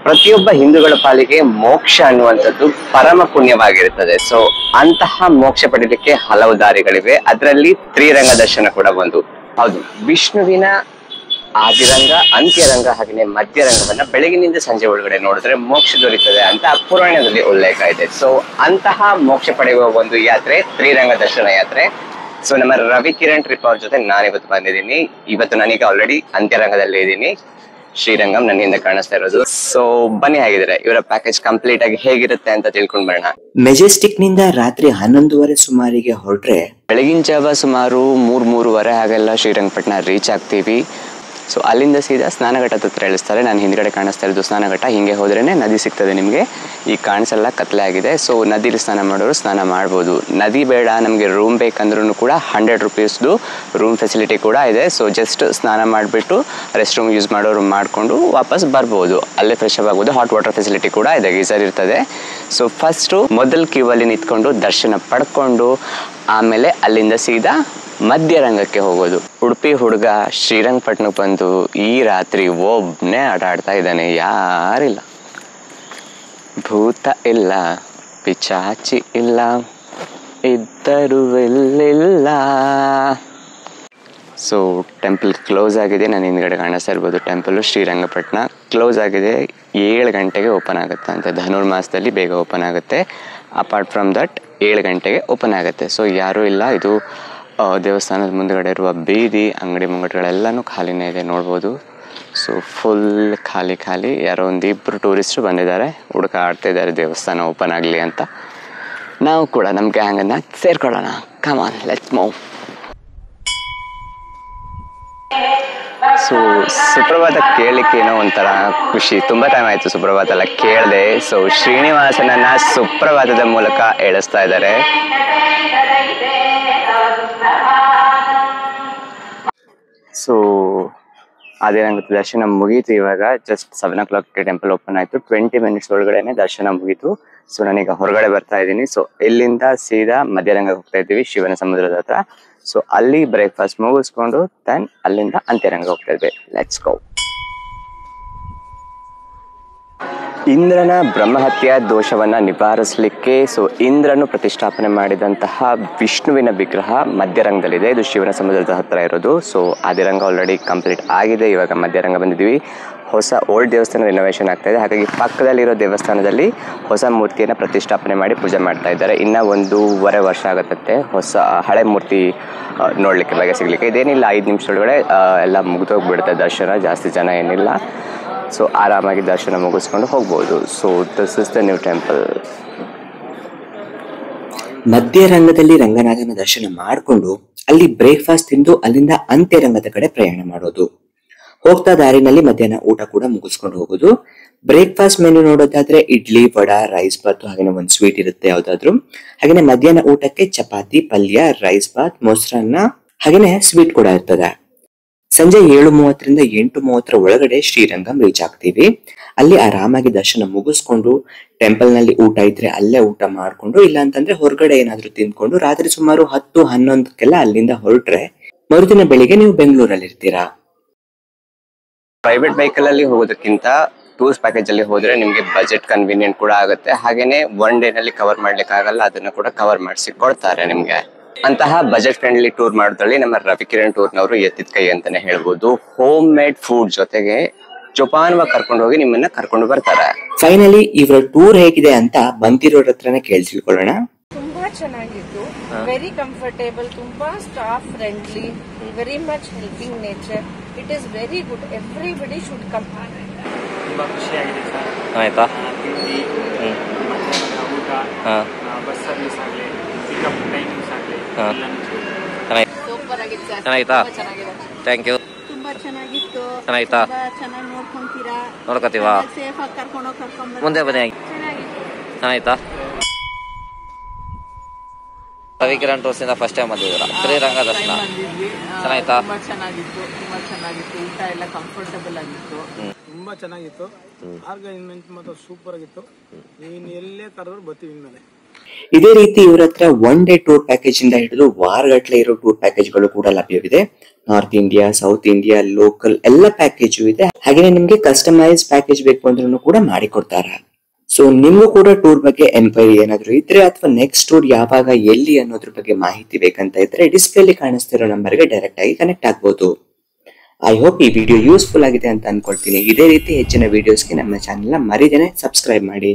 ಪ್ರತಿಯೊಬ್ಬ ಹಿಂದೂಗಳ ಪಾಲಿಗೆ ಮೋಕ್ಷ ಅನ್ನುವಂಥದ್ದು ಪರಮ ಪುಣ್ಯವಾಗಿರುತ್ತದೆ. ಸೊ ಅಂತಹ ಮೋಕ್ಷ ಪಡೆಯಲಿಕ್ಕೆ ಹಲವು ದಾರಿಗಳಿವೆ. ಅದರಲ್ಲಿ ತ್ರಿರಂಗ ದರ್ಶನ ಕೂಡ ಒಂದು. ಹೌದು, ವಿಷ್ಣುವಿನ ಆದಿರಂಗ, ಅಂತ್ಯರಂಗ ಹಾಗೆಯೇ ಮಧ್ಯರಂಗವನ್ನ ಬೆಳಗಿನಿಂದ ಸಂಜೆ ಒಳಗಡೆ ನೋಡಿದ್ರೆ ಮೋಕ್ಷ ದೊರೀತದೆ ಅಂತ ಪುರಾಣದಲ್ಲಿ ಉಲ್ಲೇಖ ಇದೆ. ಸೊ ಅಂತಹ ಮೋಕ್ಷ ಪಡೆಯುವ ಒಂದು ಯಾತ್ರೆ ತ್ರಿರಂಗ ದರ್ಶನ ಯಾತ್ರೆ. ಸೊ ನಮ್ಮ ರವಿ ಕಿರಣ್ ಟ್ರಿಪ್ ಅವ್ರ ಜೊತೆ ನಾನಿವತ್ತು ಬಂದಿದ್ದೀನಿ. ಇವತ್ತು ನಾನೀಗ ಆಲ್ರೆಡಿ ಅಂತ್ಯರಂಗದಲ್ಲಿ ಇದ್ದೀನಿ. ಶ್ರೀರಂಗಂ ನನ್ನ ಹಿಂದೆ ಕಾಣಿಸ್ತಾ ಇರೋದು. ಸೊ ಬನ್ನಿ, ಆಗಿದ್ರೆ ಇವರ ಪ್ಯಾಕೇಜ್ ಕಂಪ್ಲೀಟ್ ಆಗಿ ಹೇಗಿರುತ್ತೆ ಅಂತ ತಿಳ್ಕೊಂಡ್ ಬರೋಣ. ಮೆಜೆಸ್ಟಿಕ್ ನಿಂದ ರಾತ್ರಿ 11:30 ಸುಮಾರಿಗೆ ಹೊರಟ್ರೆ ಬೆಳಗಿನ ಜಾವ ಸುಮಾರು 3-3:30 ಹಾಗೆಲ್ಲ ಶ್ರೀರಂಗಪಟ್ಟಣ ರೀಚ್ ಆಗ್ತೀವಿ. ಸೊ ಅಲ್ಲಿಂದ ಸೀದಾ ಸ್ನಾನಘಟ್ಟ ಹತ್ರ ಇಳಿಸ್ತಾರೆ. ನಾನು ಹಿಂದ್ಗಡೆ ಕಾಣಿಸ್ತಾ ಇರೋದು ಸ್ನಾನಘಟ್ಟ. ಹಿಂಗೆ ಹೋದ್ರೇನೆ ನದಿ ಸಿಗ್ತದೆ ನಿಮಗೆ. ಈ ಕಾಣಿಸೆಲ್ಲ ಕತ್ಲೆ ಆಗಿದೆ. ಸೊ ನದಿಲಿ ಸ್ನಾನ ಮಾಡೋರು ಸ್ನಾನ ಮಾಡ್ಬೋದು. ನದಿ ಬೇಡ, ನಮಗೆ ರೂಮ್ ಬೇಕಂದ್ರೂ ಕೂಡ 100 ರೂಪೀಸ್ದು ರೂಮ್ ಫೆಸಿಲಿಟಿ ಕೂಡ ಇದೆ. ಸೊ ಜಸ್ಟ್ ಸ್ನಾನ ಮಾಡಿಬಿಟ್ಟು ರೆಸ್ಟ್ ರೂಮ್ ಯೂಸ್ ಮಾಡೋರು ಮಾಡಿಕೊಂಡು ವಾಪಸ್ ಬರ್ಬೋದು. ಅಲ್ಲೇ ಫ್ರೆಶ್ ಆಗ್ಬೋದು. ಹಾಟ್ ವಾಟರ್ ಫೆಸಿಲಿಟಿ ಕೂಡ ಇದೆ, ಗೀಸರ್ ಇರ್ತದೆ. ಸೊ ಫಸ್ಟು ಮೊದಲ ಕ್ಯೂವಲ್ಲಿ ನಿಂತ್ಕೊಂಡು ದರ್ಶನ ಪಡ್ಕೊಂಡು ಆಮೇಲೆ ಅಲ್ಲಿಂದ ಸೀದಾ ಮಧ್ಯರಂಗಕ್ಕೆ ಹೋಗೋದು. ಉಡುಪಿ ಹುಡುಗ ಶ್ರೀರಂಗಪಟ್ಟಣಕ್ಕೆ ಬಂದು ಈ ರಾತ್ರಿ ಒಬ್ಬನೇ ಆಟ ಆಡ್ತಾ ಇದ್ದಾನೆ. ಯಾರಿಲ್ಲ, ಭೂತ ಇಲ್ಲ, ಪಿಚಾಚಿ ಇಲ್ಲ, ಇದ್ದರು ಎಲ್ಲಿಲ್ಲ. ಸೊ ಟೆಂಪಲ್ ಕ್ಲೋಸ್ ಆಗಿದೆ. ನಾನು ಹಿಂದ್ಗಡೆ ಕಾಣಿಸ್ತಾ ಇರ್ಬೋದು. ಟೆಂಪಲು ಶ್ರೀರಂಗಪಟ್ಟಣ ಕ್ಲೋಸ್ ಆಗಿದೆ. 7 ಗಂಟೆಗೆ ಓಪನ್ ಆಗುತ್ತೆ ಅಂತ. ಧನುರ್ಮಾಸದಲ್ಲಿ ಬೇಗ ಓಪನ್ ಆಗುತ್ತೆ. ಅಪಾರ್ಟ್ ಫ್ರಮ್ ದಟ್ 7 ಗಂಟೆಗೆ ಓಪನ್ ಆಗುತ್ತೆ. ಸೊ ಯಾರೂ ಇಲ್ಲ. ಇದು ದೇವಸ್ಥಾನದ ಮುಂದುಗಡೆ ಇರುವ ಬೀದಿ, ಅಂಗಡಿ ಮುಂಗಟ್ಟುಗಳೆಲ್ಲನೂ ಖಾಲಿನೇ ಇದೆ, ನೋಡ್ಬೋದು. ಸೊ ಫುಲ್ ಖಾಲಿ. ಯಾರೋ ಒಂದಿಬ್ಬರು ಟೂರಿಸ್ಟು ಬಂದಿದ್ದಾರೆ, ಹುಡುಕ ಆಡ್ತಾ ಇದ್ದಾರೆ ದೇವಸ್ಥಾನ ಓಪನ್ ಆಗಲಿ ಅಂತ. ನಾವು ಕೂಡ ನಮ್ಮ ಗ್ಯಾಂಗನ್ನು ಸೇರ್ಕೊಳ್ಳೋಣ. Come on, let's move. So ಸುಪ್ರಭಾತ ಕೇಳಲಿಕ್ಕೆ ಏನೋ ಒಂಥರ ಖುಷಿ. ತುಂಬ ಟೈಮ್ ಆಯಿತು ಸುಪ್ರಭಾತ ಎಲ್ಲ ಕೇಳಿದೆ. ಸೊ ಶ್ರೀನಿವಾಸನನ್ನ ಸುಪ್ರಭಾತದ ಮೂಲಕ ಎಳಿಸ್ತಾ ಇದ್ದಾರೆ. ಸೊ ಅದೇನಾಗುತ್ತೆ, ದರ್ಶನ ಮುಗೀತು. ಇವಾಗ ಜಸ್ಟ್ 7 o'clock ಟೆಂಪಲ್ ಓಪನ್ ಆಯಿತು. 20 minutes ಒಳಗಡೆನೆ ದರ್ಶನ ಮುಗೀತು. ಸೊ ನಾನೀಗ ಹೊರಗಡೆ ಬರ್ತಾ ಇದ್ದೀನಿ. ಸೊ ಇಲ್ಲಿಂದ ಸೀದಾ ಮಧ್ಯರಂಗಕ್ಕೆ ಹೋಗ್ತಾ ಇದ್ದೀವಿ, ಶಿವನ ಸಮುದ್ರದ ಹತ್ರ. ಸೊ ಅಲ್ಲಿ ಬ್ರೇಕ್ಫಾಸ್ಟ್ ಮುಗಿಸ್ಕೊಂಡು ದೆನ್ ಅಲ್ಲಿಂದ ಅಂತ್ಯರಂಗ ಹೋಗ್ತಾ ಇದ್ವಿ. Let's go. ಇಂದ್ರನ ಬ್ರಹ್ಮಹತ್ಯೆ ದೋಷವನ್ನ ನಿವಾರಿಸಲಿಕ್ಕೆ ಸೊ ಇಂದ್ರನು ಪ್ರತಿಷ್ಠಾಪನೆ ಮಾಡಿದಂತಹ ವಿಷ್ಣುವಿನ ವಿಗ್ರಹ ಮಧ್ಯರಂಗದಲ್ಲಿದೆ. ಇದು ಶಿವನ ಸಮುದ್ರದ ಹತ್ರ ಇರೋದು. ಸೊ ಆದಿರಂಗ ಆಲ್ರೆಡಿ ಕಂಪ್ಲೀಟ್ ಆಗಿದೆ. ಇವಾಗ ಮಧ್ಯರಂಗ ಬಂದಿದ್ದೀವಿ. ಹೊಸ ಓಲ್ಡ್ ದೇವಸ್ಥಾನ ರಿನೋವೇಷನ್ ಆಗ್ತಾ ಇದೆ. ಹಾಗಾಗಿ ಪಕ್ಕದಲ್ಲಿರೋ ದೇವಸ್ಥಾನದಲ್ಲಿ ಹೊಸ ಮೂರ್ತಿಯನ್ನು ಪ್ರತಿಷ್ಠಾಪನೆ ಮಾಡಿ ಪೂಜೆ ಮಾಡ್ತಾ ಇದ್ದಾರೆ. ಇನ್ನು 1.5 ವರ್ಷ ಆಗುತ್ತಂತೆ ಹೊಸ ಹಳೆ ಮೂರ್ತಿ ನೋಡಲಿಕ್ಕೆ ಬೇಗ ಸಿಗಲಿಕ್ಕೆ. ಇದೇನಿಲ್ಲ, 5 ನಿಮಿಷದೊಳಗಡೆ ಎಲ್ಲ ಮುಗಿದೋಗ್ಬಿಡುತ್ತೆ ದರ್ಶನ. ಜಾಸ್ತಿ ಜನ ಏನಿಲ್ಲ. ಸೊ ಆರಾಮಾಗಿ ದರ್ಶನ ಮುಗಿಸ್ಕೊಂಡು ಹೋಗ್ಬೋದು. So this is the new temple. ಮಧ್ಯರಂಗದಲ್ಲಿ ರಂಗನಾಥನ ದರ್ಶನ ಮಾಡಿಕೊಂಡು ಅಲ್ಲಿ ಬ್ರೇಕ್ಫಾಸ್ಟ್ ತಿಂದು ಅಲ್ಲಿಂದ ಅಂತ್ಯರಂಗದ ಕಡೆ ಪ್ರಯಾಣ ಮಾಡೋದು. ಹೋಗ್ತಾ ದಾರಿನಲ್ಲಿ ಮಧ್ಯಾಹ್ನ ಊಟ ಕೂಡ ಮುಗಿಸ್ಕೊಂಡು ಹೋಗೋದು. ಬ್ರೇಕ್ಫಾಸ್ಟ್ ಮೆನು ನೋಡೋದಾದ್ರೆ ಇಡ್ಲಿ, ವಡ, ರೈಸ್ ಬಾತ್, ಹಾಗೇನೆ ಒಂದು ಸ್ವೀಟ್ ಇರುತ್ತೆ ಯಾವ್ದಾದ್ರು. ಹಾಗೇನೆ ಮಧ್ಯಾಹ್ನ ಊಟಕ್ಕೆ ಚಪಾತಿ, ಪಲ್ಯ, ರೈಸ್ ಬಾತ್, ಮೊಸರನ್ನ, ಹಾಗೇನೆ ಸ್ವೀಟ್ ಕೂಡ ಇರ್ತದೆ. ಸಂಜೆ 7:30ರಿಂದ 8:30 ಒಳಗಡೆ ಶ್ರೀರಂಗಂ ರೀಚ್ ಆಗ್ತೀವಿ. ಅಲ್ಲಿ ಆರಾಮಾಗಿ ದರ್ಶನ ಮುಗಿಸ್ಕೊಂಡು ಟೆಂಪಲ್ ನಲ್ಲಿ ಊಟ ಇದ್ರೆ ಅಲ್ಲೇ ಊಟ ಮಾಡ್ಕೊಂಡು, ಇಲ್ಲ ಅಂತಂದ್ರೆ ಹೊರಗಡೆ ಏನಾದ್ರು ತಿನ್ಕೊಂಡು ರಾತ್ರಿ ಸುಮಾರು 10-11ಕ್ಕೆಲ್ಲ ಅಲ್ಲಿಂದ ಹೊರಟ್ರೆ ಮರುದಿನ ಬೆಳಿಗ್ಗೆ ನೀವು ಬೆಂಗಳೂರಲ್ಲಿ ಇರ್ತೀರಾ. ಪ್ರೈವೇಟ್ ವೆಹಿಕಲ್ ಅಲ್ಲಿ ಹೋಗೋದಕ್ಕಿಂತ ಟೂರ್ಸ್ ಪ್ಯಾಕೇಜ್ ಅಲ್ಲಿ ಹೋದ್ರೆ ನಿಮ್ಗೆ ಬಜೆಟ್ ಕನ್ವೀನಿಯಂಟ್ ಕೂಡ ಆಗುತ್ತೆ. ಹಾಗೇನೆ 1 ಡೇ ನಲ್ಲಿ ಕವರ್ ಮಾಡ್ಲಿಕ್ಕೆ ಆಗಲ್ಲ, ಅದನ್ನ ಕೂಡ ಕವರ್ ಮಾಡಿಸಿ ಕೊಡ್ತಾರೆ ನಿಮ್ಗೆ. ಅಂತಹ ಬಜೆಟ್ ಫ್ರೆಂಡ್ಲಿ ಟೂರ್ ಮಾಡೋದ್ರಲ್ಲಿ ನಮ್ಮ ರವಿ ಕಿರಣ್ ಟೂರ್ನವರು ಎತ್ತಿದ ಕೈ ಅಂತಾನೆ ಹೇಳ್ಬೋದು. ಹೋಮ್ ಮೇಡ್ ಫುಡ್ ಜೊತೆಗೆ ಜೋಪಾನವಾಗಿ ಕರ್ಕೊಂಡು ಹೋಗಿ ನಿಮ್ಮನ್ನ ಕರ್ಕೊಂಡು ಬರ್ತಾರೆ. ಫೈನಲಿ ಇವರ ಟೂರ್ ಹೇಗಿದೆ ಅಂತ ಬಂತಿರೋರ ಹತ್ರನೇ ಕೇಳಿ ತಿಳ್ಕೊಳ್ಳೋಣ. ತುಂಬಾ ಚೆನ್ನಾಗಿತ್ತು, ವೆರಿ ಕಂಫರ್ಟೇಬಲ್, ತುಂಬಾ staff friendly, very much helping nature. It is very good. Everybody should come. ತುಂಬಾ ಖುಷಿಯಾಗಿದೆ ಸರ್. ಆಯ್ತಾ? ಊಟ, ಬಸ್ ಸರ್ವಿಸ್ ಆಗಲಿ, ಪಿಕಪ್ ಟೈಮಿಂಗ್ಸ್ ಆಗಲಿ, ಸೂಪರ್ ಆಗಿತ್ತು ಸರ್. ಚೆನ್ನಾಗಿತ್ತಾ? Thank you. ತುಂಬಾ ಚೆನ್ನಾಗಿತ್ತು. ಚೆನ್ನಾಗಿತ್ತಾ? ಚೆನ್ನಾಗಿ ನೋಡ್ಕೊಂತೀರಾ, ನೋಡ್ಕೋತೀವಾ? ಸೇಫ್ ಆಗಿ ಕರ್ಕೊಂಡು ಮುಂದೆ ಬನ್ನಿ. ಚೆನ್ನಾಗಿತ್ತಾ? ರವಿ ಕಿರಣ್ ಟೂರ್ಸ್ ಇಂದ ಫಸ್ಟ್ ಟೈಮ್ ಬಂದಿದ್ದೀರಾ? ಶ್ರೀರಂಗ ದರ್ಶನ ಚೆನ್ನಾಗಿತ್ತಾ? ತುಂಬಾ ಚೆನ್ನಾಗಿತ್ತು. ಊಟ ಎಲ್ಲ ಕಂಫರ್ಟಬಲ್ ಆಗಿತ್ತು. ತುಂಬಾ ಚೆನ್ನಾಗಿತ್ತು. ಆರ್ಗನೈಸ್ಮೆಂಟ್ ಮಾತ್ರ ಸೂಪರ್ ಆಗಿತ್ತು. ನೀನು ಎಲ್ಲೇ ಕರೆದ್ರು ಬರ್ತೀವಿ ಇನ್ಮೇಲೆ. ಇದೇ ರೀತಿ ಇವ್ರ ಹತ್ರ ಒನ್ ಡೇ ಟೂರ್ ಪ್ಯಾಕೇಜ್ ಇಂದ ಹಿಡಿದು ವಾರಗಟ್ಲೆ ಇರೋ ಟೂರ್ ಪ್ಯಾಕೇಜ್ ಗಳು ಕೂಡ ಲಭ್ಯವಿದೆ. North India, south India, local ಎಲ್ಲ ಪ್ಯಾಕೇಜು ಇದೆ. ಹಾಗೆ ನಿಮ್ಗೆ ಕಸ್ಟಮೈಸ್ ಪ್ಯಾಕೇಜ್ ಬೇಕು ಅಂದ್ರೂ ಕೂಡ ಮಾಡಿಕೊಡ್ತಾರೆ. ಸೊ ನಿಮ್ಗೂ ಕೂಡ ಟೂರ್ ಬಗ್ಗೆ ಎನ್ಕ್ವೈರಿ ಏನಾದ್ರು ಇದ್ರೆ ಅಥವಾ ನೆಕ್ಸ್ಟ್ ಟೂರ್ ಯಾವಾಗ ಎಲ್ಲಿ ಅನ್ನೋದ್ರ ಬಗ್ಗೆ ಮಾಹಿತಿ ಬೇಕಂತ ಇದ್ರೆ ಡಿಸ್ಪ್ಲೇಲಿ ಕಾಣಿಸ್ತಿರೋ ನಂಬರ್ಗೆ ಡೈರೆಕ್ಟ್ ಆಗಿ ಕನೆಕ್ಟ್ ಆಗ್ಬೋದು. ಐ ಹೋಪ್ ಈ ವಿಡಿಯೋ ಯೂಸ್ಫುಲ್ ಆಗಿದೆ ಅಂತ ಅನ್ಕೊಳ್ತೀನಿ. ಇದೇ ರೀತಿ ಹೆಚ್ಚಿನ ವಿಡಿಯೋಸ್ಗೆ ನಮ್ಮ ಚಾನೆಲ್ ನ ಮರಿದೇನೆ ಸಬ್ಸ್ಕ್ರೈಬ್ ಮಾಡಿ.